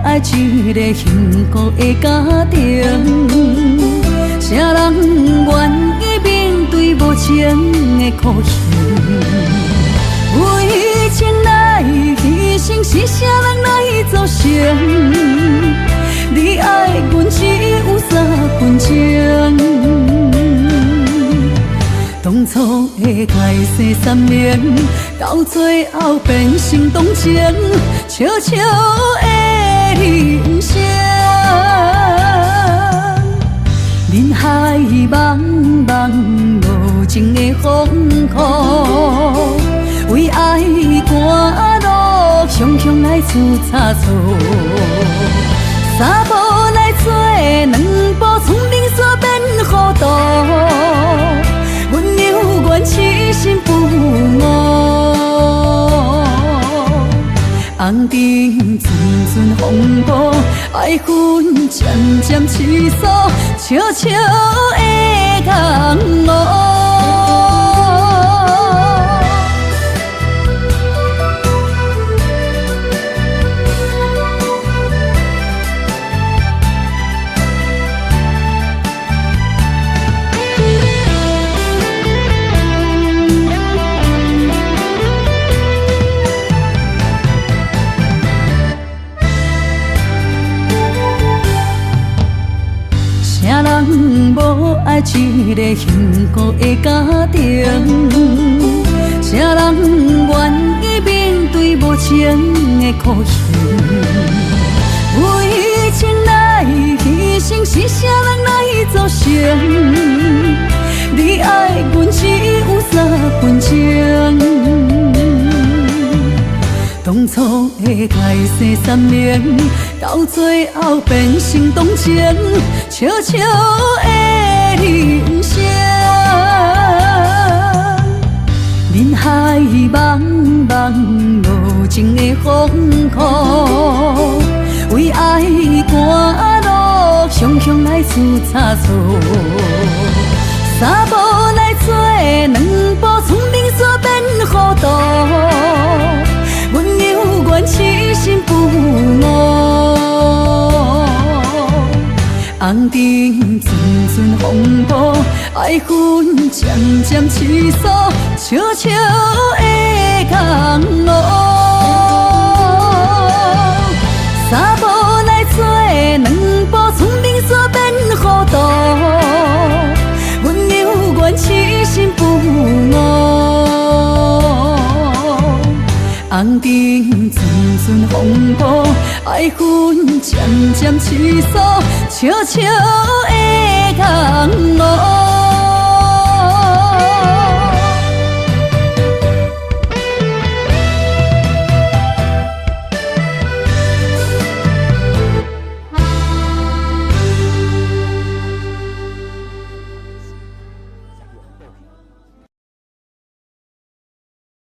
爱一个幸福的家庭，啥人愿意面对无情的苦刑？为情来牺牲，是啥人来造成？你爱阮只有3分情。当初的开始3年，到最后变成同情，笑笑的人生。人海茫茫，无情的风雨，为爱赶路，常常爱出差错。三步来做2步，聪明煞变糊涂。阮犹原痴心不误，红尘阵阵风波，爱恨渐渐起诉，笑笑的空无。啥人无爱一个幸福的家庭？啥人愿意面对无情的苦刑？为情来牺牲，是啥人来造成？你爱阮只有3分情。当初的开始3年，到最后变成同情，笑笑的人生。人海茫茫，无情的风雨，为爱赶路，常常爱出差错。三步来做2步，聪明煞变糊涂。阮犹原痴心不误，红尘阵阵风波，爱恨渐渐起诉，笑笑的空无。三步来做2步，聪明煞变糊涂。阮犹原痴心不误，红尘阵阵风波，爱恨渐渐起诉，笑笑的空无。